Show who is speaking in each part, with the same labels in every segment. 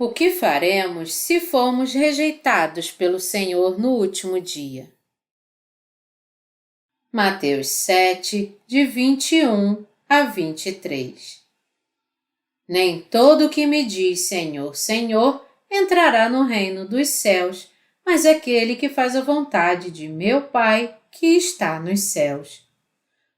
Speaker 1: O que faremos se formos rejeitados pelo Senhor no último dia? Mateus 7, de 21 a 23. Nem todo o que me diz Senhor, Senhor, entrará no reino dos céus, mas aquele que faz a vontade de meu Pai que está nos céus.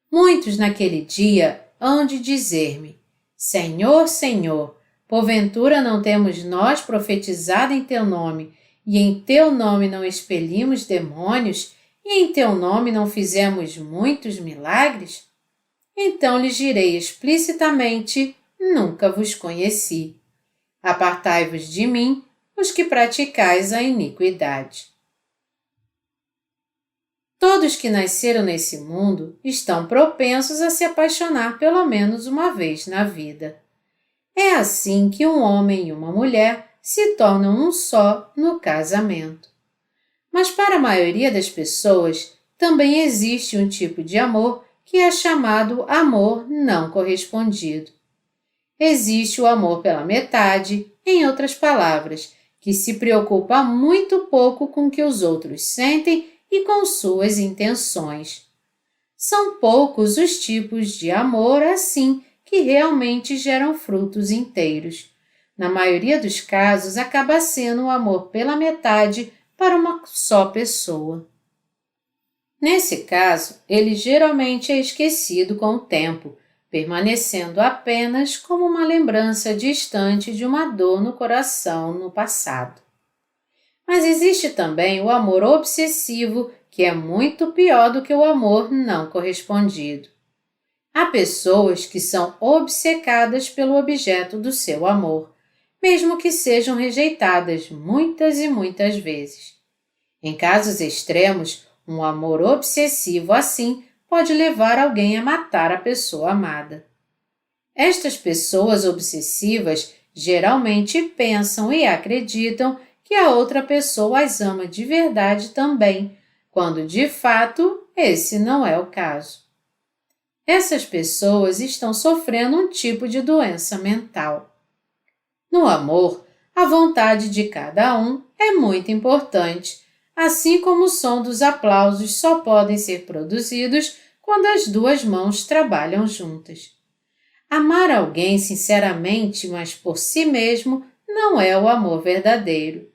Speaker 1: Muitos naquele dia hão de dizer-me: Senhor, Senhor, porventura não temos nós profetizado em teu nome, e em teu nome não expelimos demônios, e em teu nome não fizemos muitos milagres? Então lhes direi explicitamente: nunca vos conheci. Apartai-vos de mim, os que praticais a iniquidade. Todos que nasceram nesse mundo estão propensos a se apaixonar pelo menos uma vez na vida. É assim que um homem e uma mulher se tornam um só no casamento. Mas para a maioria das pessoas, também existe um tipo de amor que é chamado amor não correspondido. Existe o amor pela metade, em outras palavras, que se preocupa muito pouco com o que os outros sentem e com suas intenções. São poucos os tipos de amor assim que realmente geram frutos inteiros. Na maioria dos casos, acaba sendo o amor pela metade para uma só pessoa. Nesse caso, ele geralmente é esquecido com o tempo, permanecendo apenas como uma lembrança distante de uma dor no coração no passado. Mas existe também o amor obsessivo, que é muito pior do que o amor não correspondido. Há pessoas que são obcecadas pelo objeto do seu amor, mesmo que sejam rejeitadas muitas e muitas vezes. Em casos extremos, um amor obsessivo assim pode levar alguém a matar a pessoa amada. Estas pessoas obsessivas geralmente pensam e acreditam que a outra pessoa as ama de verdade também, quando de fato esse não é o caso. Essas pessoas estão sofrendo um tipo de doença mental. No amor, a vontade de cada um é muito importante, assim como o som dos aplausos só podem ser produzidos quando as duas mãos trabalham juntas. Amar alguém sinceramente, mas por si mesmo, não é o amor verdadeiro.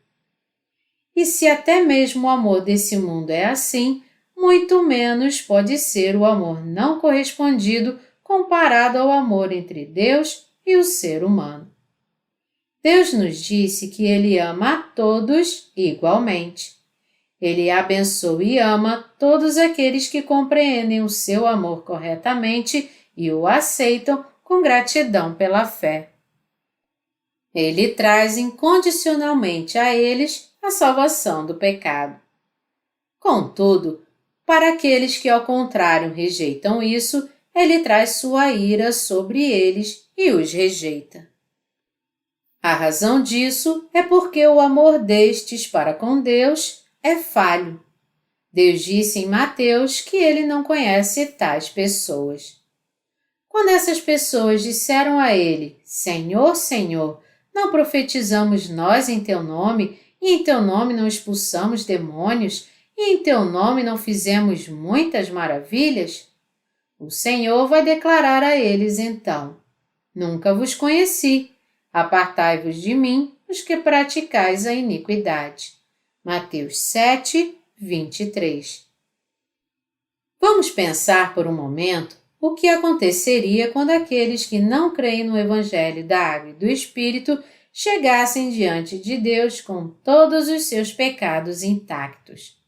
Speaker 1: E se até mesmo o amor desse mundo é assim, muito menos pode ser o amor não correspondido comparado ao amor entre Deus e o ser humano. Deus nos disse que Ele ama a todos igualmente. Ele abençoa e ama todos aqueles que compreendem o seu amor corretamente e o aceitam com gratidão pela fé. Ele traz incondicionalmente a eles a salvação do pecado. Contudo, para aqueles que ao contrário rejeitam isso, ele traz sua ira sobre eles e os rejeita. A razão disso é porque o amor destes para com Deus é falho. Deus disse em Mateus que ele não conhece tais pessoas. Quando essas pessoas disseram a ele: Senhor, Senhor, não profetizamos nós em teu nome, e em teu nome não expulsamos demônios, e em teu nome não fizemos muitas maravilhas? O Senhor vai declarar a eles então: Nunca vos conheci. Apartai-vos de mim, os que praticais a iniquidade. Mateus 7, 23. Vamos pensar por um momento o que aconteceria quando aqueles que não creem no Evangelho da Água e do Espírito chegassem diante de Deus com todos os seus pecados intactos.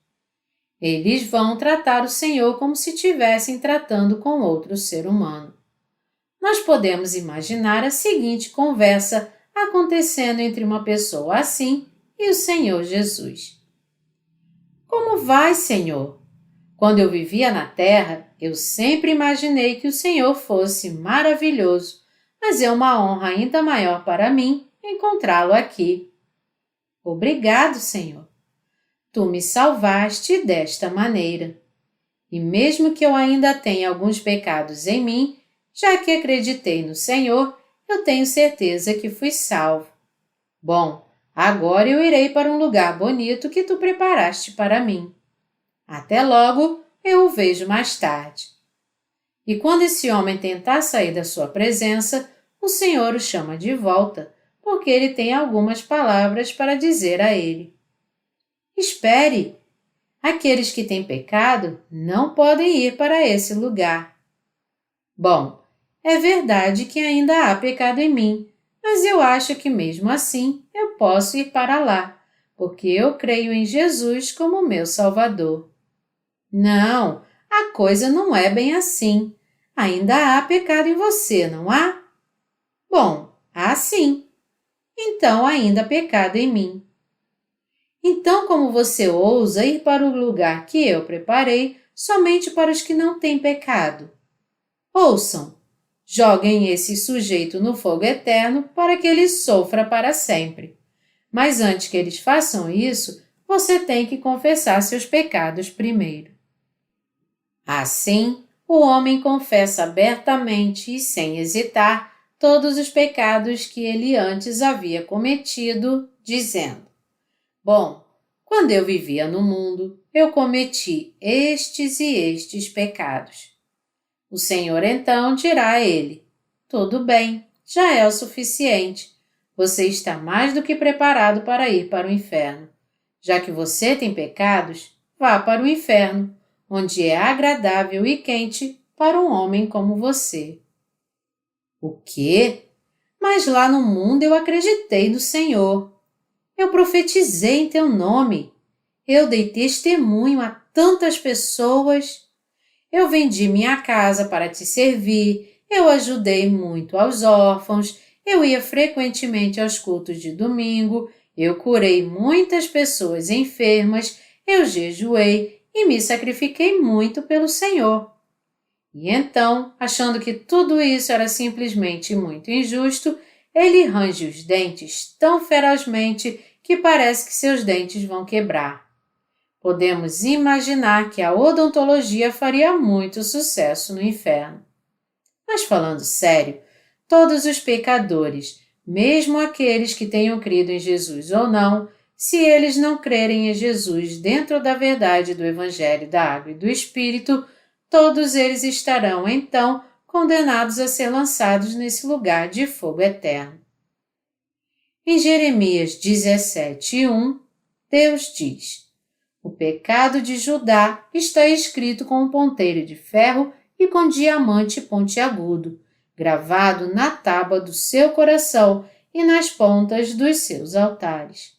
Speaker 1: Eles vão tratar o Senhor como se estivessem tratando com outro ser humano. Nós podemos imaginar a seguinte conversa acontecendo entre uma pessoa assim e o Senhor Jesus. Como vai, Senhor? Quando eu vivia na terra, eu sempre imaginei que o Senhor fosse maravilhoso, mas é uma honra ainda maior para mim encontrá-lo aqui. Obrigado, Senhor. Tu me salvaste desta maneira. E mesmo que eu ainda tenha alguns pecados em mim, já que acreditei no Senhor, eu tenho certeza que fui salvo. Bom, agora eu irei para um lugar bonito que tu preparaste para mim. Até logo, eu o vejo mais tarde. E quando esse homem tentar sair da sua presença, o Senhor o chama de volta, porque ele tem algumas palavras para dizer a ele. Espere! Aqueles que têm pecado não podem ir para esse lugar. Bom, é verdade que ainda há pecado em mim, mas eu acho que mesmo assim eu posso ir para lá, porque eu creio em Jesus como meu Salvador. Não, a coisa não é bem assim. Ainda há pecado em você, não há? Bom, há sim. Então ainda há pecado em mim. Então, como você ousa ir para o lugar que eu preparei somente para os que não têm pecado? Ouçam! Joguem esse sujeito no fogo eterno para que ele sofra para sempre. Mas antes que eles façam isso, você tem que confessar seus pecados primeiro. Assim, o homem confessa abertamente e sem hesitar todos os pecados que ele antes havia cometido, dizendo: Bom, quando eu vivia no mundo, eu cometi estes e estes pecados. O Senhor então dirá a ele: Tudo bem, já é o suficiente. Você está mais do que preparado para ir para o inferno. Já que você tem pecados, vá para o inferno, onde é agradável e quente para um homem como você. O quê? Mas lá no mundo eu acreditei no Senhor. Eu profetizei em teu nome. Eu dei testemunho a tantas pessoas. Eu vendi minha casa para te servir. Eu ajudei muito aos órfãos. Eu ia frequentemente aos cultos de domingo. Eu curei muitas pessoas enfermas. Eu jejuei e me sacrifiquei muito pelo Senhor. E então, achando que tudo isso era simplesmente muito injusto, ele range os dentes tão ferozmente que parece que seus dentes vão quebrar. Podemos imaginar que a odontologia faria muito sucesso no inferno. Mas falando sério, todos os pecadores, mesmo aqueles que tenham crido em Jesus ou não, se eles não crerem em Jesus dentro da verdade do Evangelho da Água e do Espírito, todos eles estarão, então, condenados a ser lançados nesse lugar de fogo eterno. Em Jeremias 17:1, Deus diz: O pecado de Judá está escrito com um ponteiro de ferro e com diamante pontiagudo, gravado na tábua do seu coração e nas pontas dos seus altares.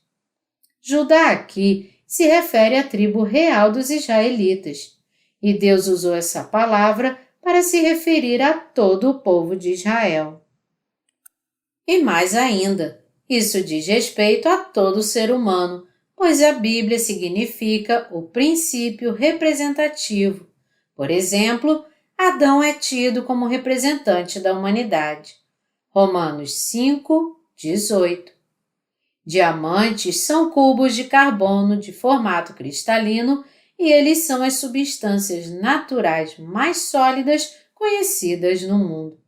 Speaker 1: Judá aqui se refere à tribo real dos israelitas, e Deus usou essa palavra para se referir a todo o povo de Israel. E mais ainda, isso diz respeito a todo ser humano, pois a Bíblia significa o princípio representativo. Por exemplo, Adão é tido como representante da humanidade. Romanos 5:18. Diamantes são cubos de carbono de formato cristalino e eles são as substâncias naturais mais sólidas conhecidas no mundo.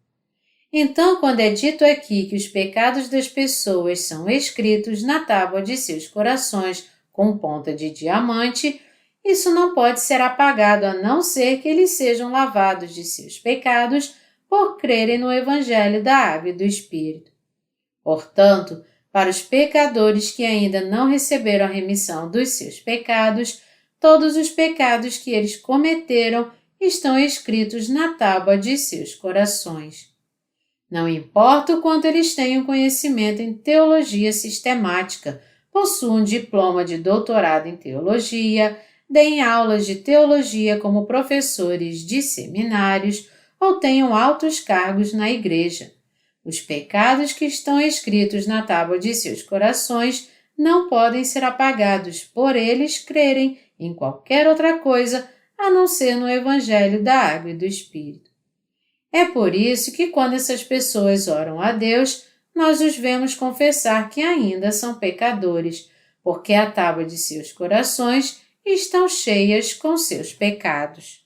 Speaker 1: Então, quando é dito aqui que os pecados das pessoas são escritos na tábua de seus corações com ponta de diamante, isso não pode ser apagado a não ser que eles sejam lavados de seus pecados por crerem no Evangelho da Água e do Espírito. Portanto, para os pecadores que ainda não receberam a remissão dos seus pecados, todos os pecados que eles cometeram estão escritos na tábua de seus corações. Não importa o quanto eles tenham conhecimento em teologia sistemática, possuam um diploma de doutorado em teologia, deem aulas de teologia como professores de seminários ou tenham altos cargos na igreja. Os pecados que estão escritos na tábua de seus corações não podem ser apagados por eles crerem em qualquer outra coisa a não ser no Evangelho da Água e do Espírito. É por isso que quando essas pessoas oram a Deus, nós os vemos confessar que ainda são pecadores, porque a tábua de seus corações estão cheias com seus pecados.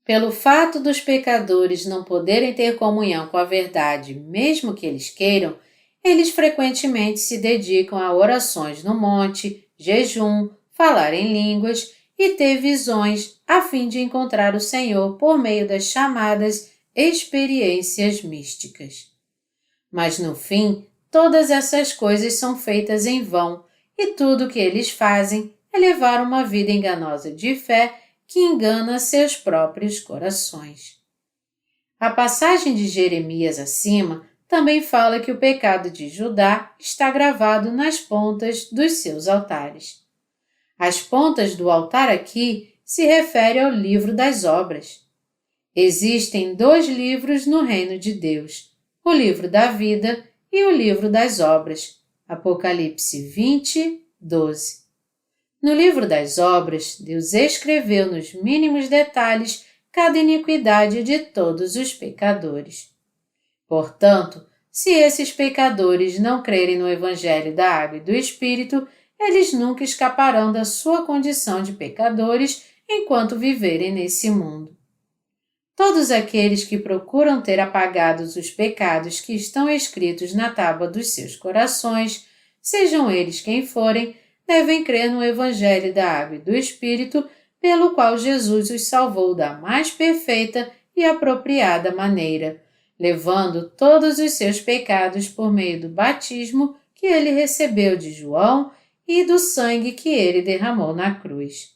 Speaker 1: Pelo fato dos pecadores não poderem ter comunhão com a verdade, mesmo que eles queiram, eles frequentemente se dedicam a orações no monte, jejum, falar em línguas e ter visões a fim de encontrar o Senhor por meio das chamadas experiências místicas. Mas no fim, todas essas coisas são feitas em vão e tudo o que eles fazem é levar uma vida enganosa de fé que engana seus próprios corações. A passagem de Jeremias acima também fala que o pecado de Judá está gravado nas pontas dos seus altares. As pontas do altar aqui se refere ao livro das obras. Existem 2 livros no reino de Deus, o livro da vida e o livro das obras. Apocalipse 20, 12. No livro das obras, Deus escreveu nos mínimos detalhes cada iniquidade de todos os pecadores. Portanto, se esses pecadores não crerem no Evangelho da Água e do Espírito, eles nunca escaparão da sua condição de pecadores enquanto viverem nesse mundo. Todos aqueles que procuram ter apagados os pecados que estão escritos na tábua dos seus corações, sejam eles quem forem, devem crer no Evangelho da Água e do Espírito, pelo qual Jesus os salvou da mais perfeita e apropriada maneira, levando todos os seus pecados por meio do batismo que ele recebeu de João e do sangue que ele derramou na cruz.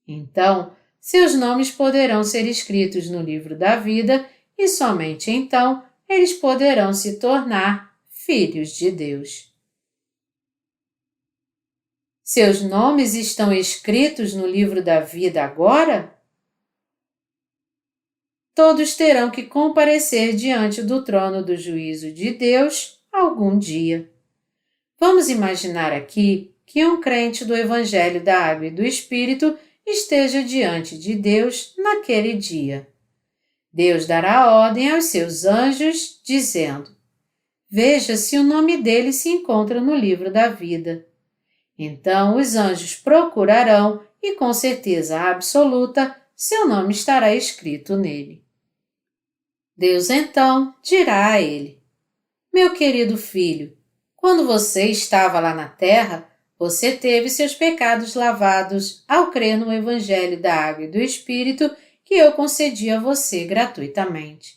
Speaker 1: Então, seus nomes poderão ser escritos no livro da vida e somente então eles poderão se tornar filhos de Deus. Seus nomes estão escritos no livro da vida agora? Todos terão que comparecer diante do trono do juízo de Deus algum dia. Vamos imaginar aqui que um crente do Evangelho da Água e do Espírito esteja diante de Deus naquele dia. Deus dará ordem aos seus anjos, dizendo: veja se o nome dele se encontra no livro da vida. Então os anjos procurarão e, com certeza absoluta, seu nome estará escrito nele. Deus então dirá a ele: meu querido filho, quando você estava lá na terra, você teve seus pecados lavados ao crer no Evangelho da Água e do Espírito que eu concedi a você gratuitamente.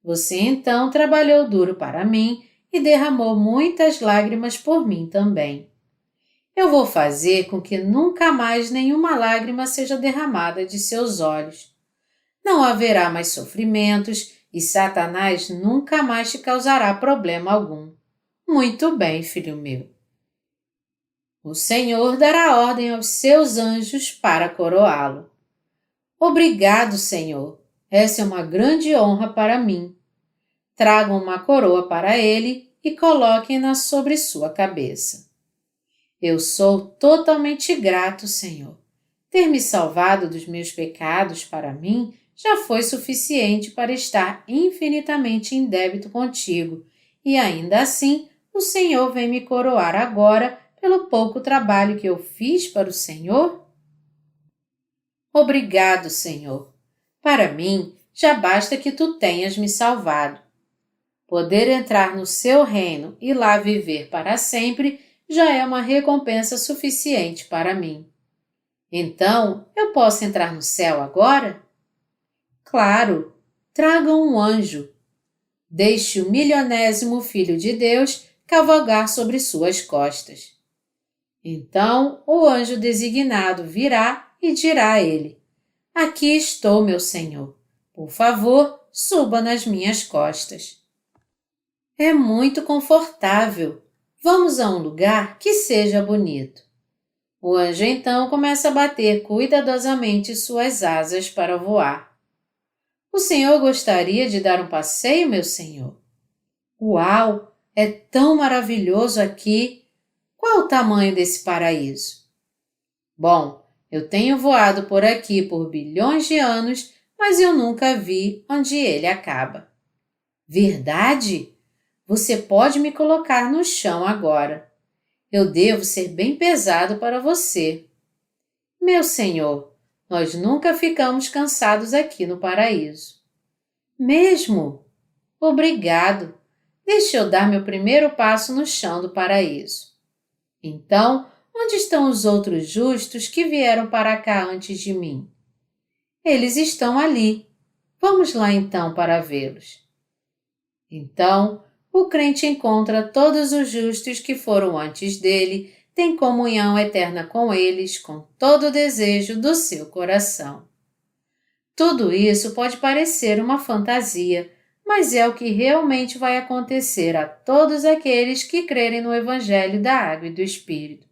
Speaker 1: Você então trabalhou duro para mim e derramou muitas lágrimas por mim também. Eu vou fazer com que nunca mais nenhuma lágrima seja derramada de seus olhos. Não haverá mais sofrimentos e Satanás nunca mais te causará problema algum. Muito bem, filho meu. O Senhor dará ordem aos seus anjos para coroá-lo. Obrigado, Senhor. Essa é uma grande honra para mim. Tragam uma coroa para ele e coloquem-na sobre sua cabeça. Eu sou totalmente grato, Senhor. Ter me salvado dos meus pecados para mim já foi suficiente para estar infinitamente em débito contigo, e ainda assim o Senhor vem me coroar agora pelo pouco trabalho que eu fiz para o Senhor? Obrigado, Senhor. Para mim, já basta que tu tenhas me salvado. Poder entrar no seu reino e lá viver para sempre já é uma recompensa suficiente para mim. Então, eu posso entrar no céu agora? Claro, tragam um anjo. Deixe o milionésimo Filho de Deus cavalgar sobre suas costas. Então, o anjo designado virá e dirá a ele: aqui estou, meu Senhor. Por favor, suba nas minhas costas. É muito confortável. Vamos a um lugar que seja bonito. O anjo então começa a bater cuidadosamente suas asas para voar. O Senhor gostaria de dar um passeio, meu Senhor? Uau! É tão maravilhoso aqui! Qual o tamanho desse paraíso? Bom, eu tenho voado por aqui por bilhões de anos, mas eu nunca vi onde ele acaba. Verdade? Você pode me colocar no chão agora. Eu devo ser bem pesado para você. Meu Senhor, nós nunca ficamos cansados aqui no paraíso. Mesmo? Obrigado. deixe eu dar meu primeiro passo no chão do paraíso. Então, onde estão os outros justos que vieram para cá antes de mim? Eles estão ali. Vamos lá então para vê-los. Então, o crente encontra todos os justos que foram antes dele, tem comunhão eterna com eles, com todo o desejo do seu coração. Tudo isso pode parecer uma fantasia, mas é o que realmente vai acontecer a todos aqueles que crerem no Evangelho da Água e do Espírito.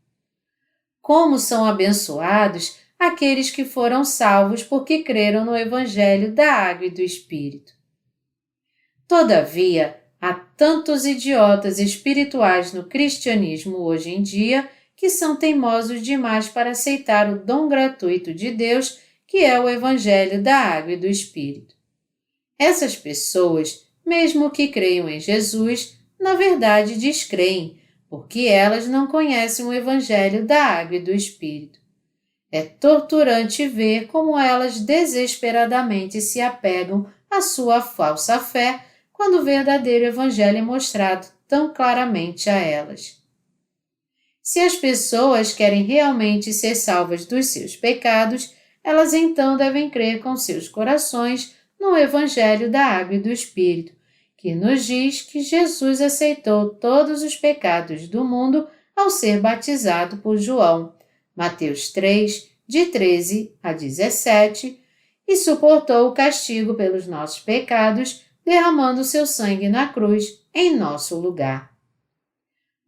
Speaker 1: Como são abençoados aqueles que foram salvos porque creram no Evangelho da Água e do Espírito. Todavia, há tantos idiotas espirituais no cristianismo hoje em dia que são teimosos demais para aceitar o dom gratuito de Deus, que é o Evangelho da Água e do Espírito. Essas pessoas, mesmo que creiam em Jesus, na verdade descreem, porque elas não conhecem o Evangelho da Água e do Espírito. É torturante ver como elas desesperadamente se apegam à sua falsa fé quando o verdadeiro Evangelho é mostrado tão claramente a elas. Se as pessoas querem realmente ser salvas dos seus pecados, elas então devem crer com seus corações no Evangelho da Água e do Espírito, que nos diz que Jesus aceitou todos os pecados do mundo ao ser batizado por João, Mateus 3, de 13 a 17, e suportou o castigo pelos nossos pecados, derramando seu sangue na cruz em nosso lugar.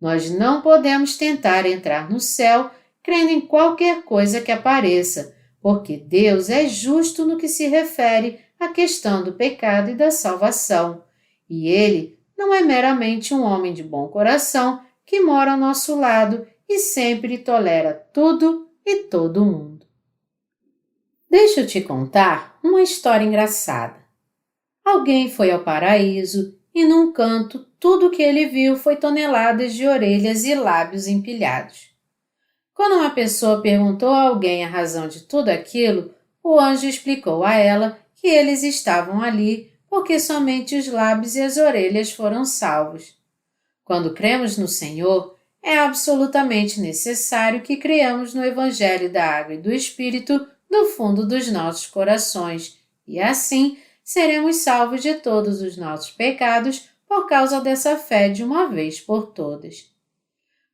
Speaker 1: Nós não podemos tentar entrar no céu crendo em qualquer coisa que apareça, porque Deus é justo no que se refere à questão do pecado e da salvação, e Ele não é meramente um homem de bom coração que mora ao nosso lado e sempre tolera tudo e todo mundo. Deixa eu te contar uma história engraçada. Alguém foi ao paraíso e num canto tudo o que ele viu foi toneladas de orelhas e lábios empilhados. Quando uma pessoa perguntou a alguém a razão de tudo aquilo, o anjo explicou a ela que eles estavam ali porque somente os lábios e as orelhas foram salvos. Quando cremos no Senhor, é absolutamente necessário que creiamos no Evangelho da Água e do Espírito do fundo dos nossos corações, e assim seremos salvos de todos os nossos pecados por causa dessa fé de uma vez por todas.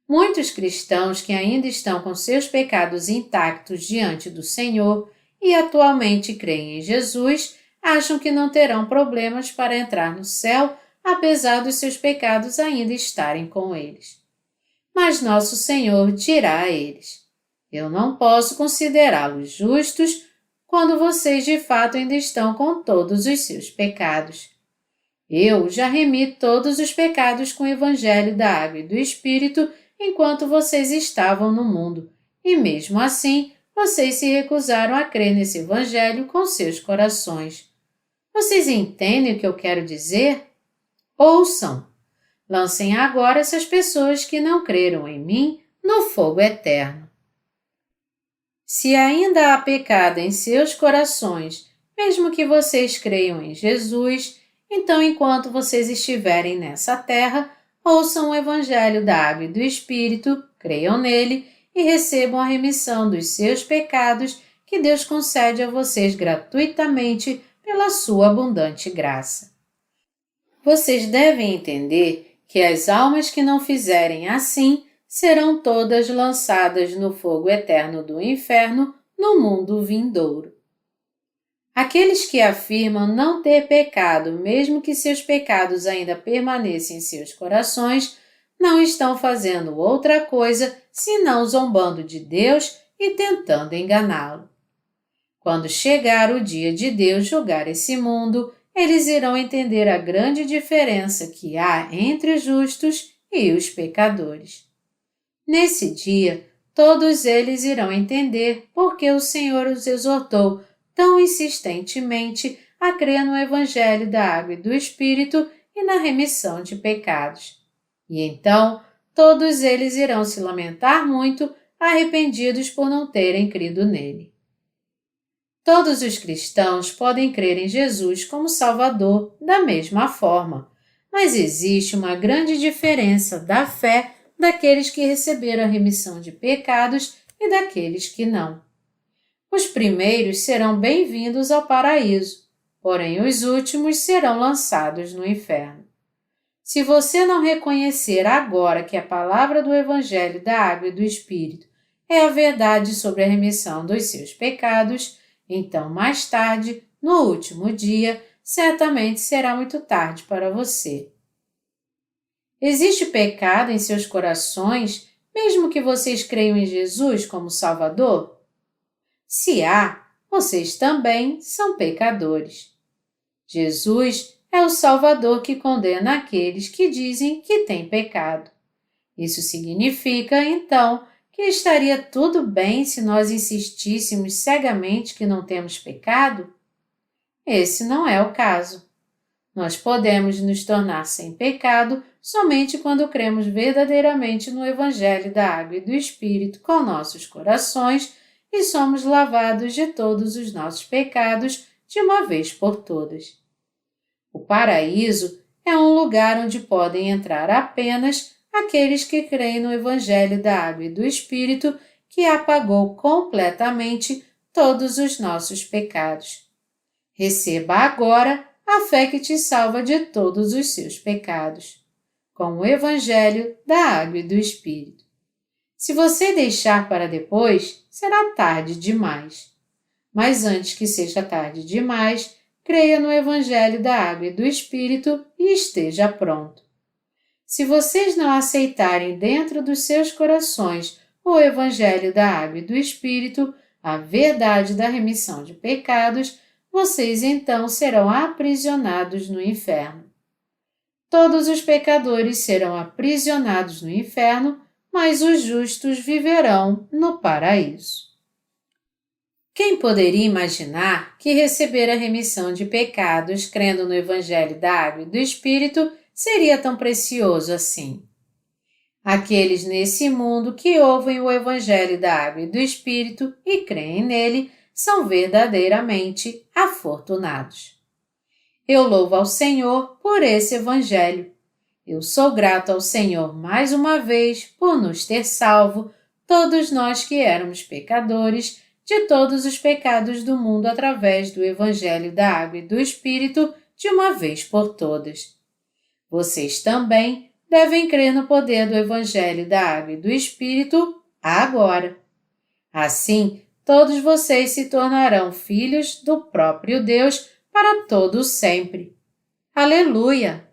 Speaker 1: Muitos cristãos que ainda estão com seus pecados intactos diante do Senhor e atualmente creem em Jesus, acham que não terão problemas para entrar no céu, apesar dos seus pecados ainda estarem com eles. Mas nosso Senhor dirá a eles: eu não posso considerá-los justos quando vocês de fato ainda estão com todos os seus pecados. Eu já remi todos os pecados com o Evangelho da Água e do Espírito enquanto vocês estavam no mundo, e mesmo assim vocês se recusaram a crer nesse Evangelho com seus corações. Vocês entendem o que eu quero dizer? Ouçam! Lancem agora essas pessoas que não creram em mim no fogo eterno. Se ainda há pecado em seus corações, mesmo que vocês creiam em Jesus, então enquanto vocês estiverem nessa terra, ouçam o Evangelho da Água e do Espírito, creiam nele e recebam a remissão dos seus pecados que Deus concede a vocês gratuitamente pela sua abundante graça. Vocês devem entender que as almas que não fizerem assim serão todas lançadas no fogo eterno do inferno no mundo vindouro. Aqueles que afirmam não ter pecado, mesmo que seus pecados ainda permaneçam em seus corações, não estão fazendo outra coisa senão zombando de Deus e tentando enganá-lo. Quando chegar o dia de Deus julgar esse mundo, eles irão entender a grande diferença que há entre os justos e os pecadores. Nesse dia, todos eles irão entender por que o Senhor os exortou tão insistentemente a crer no Evangelho da Água e do Espírito e na remissão de pecados. E então, todos eles irão se lamentar muito, arrependidos por não terem crido nele. Todos os cristãos podem crer em Jesus como Salvador da mesma forma, mas existe uma grande diferença da fé daqueles que receberam a remissão de pecados e daqueles que não. Os primeiros serão bem-vindos ao paraíso, porém os últimos serão lançados no inferno. Se você não reconhecer agora que a palavra do Evangelho da Água e do Espírito é a verdade sobre a remissão dos seus pecados, então mais tarde, no último dia, certamente será muito tarde para você. Existe pecado em seus corações, mesmo que vocês creiam em Jesus como Salvador? Se há, vocês também são pecadores. Jesus é o Salvador que condena aqueles que dizem que têm pecado. Isso significa, então, que estaria tudo bem se nós insistíssemos cegamente que não temos pecado? Esse não é o caso. Nós podemos nos tornar sem pecado somente quando cremos verdadeiramente no Evangelho da Água e do Espírito com nossos corações e somos lavados de todos os nossos pecados de uma vez por todas. O paraíso é um lugar onde podem entrar apenas aqueles que creem no Evangelho da Água e do Espírito que apagou completamente todos os nossos pecados. Receba agora a fé que te salva de todos os seus pecados, com o Evangelho da Água e do Espírito. Se você deixar para depois, será tarde demais. Mas antes que seja tarde demais, creia no Evangelho da Água e do Espírito e esteja pronto. Se vocês não aceitarem dentro dos seus corações o Evangelho da Água e do Espírito, a verdade da remissão de pecados, vocês então serão aprisionados no inferno. Todos os pecadores serão aprisionados no inferno, mas os justos viverão no paraíso. Quem poderia imaginar que receber a remissão de pecados crendo no Evangelho da Água e do Espírito seria tão precioso assim? Aqueles nesse mundo que ouvem o Evangelho da Água e do Espírito e creem nele são verdadeiramente afortunados. Eu louvo ao Senhor por esse Evangelho. Eu sou grato ao Senhor mais uma vez por nos ter salvo, todos nós que éramos pecadores, de todos os pecados do mundo através do Evangelho da Água e do Espírito de uma vez por todas. Vocês também devem crer no poder do Evangelho da Água e do Espírito agora. Assim, todos vocês se tornarão filhos do próprio Deus para todo sempre. Aleluia!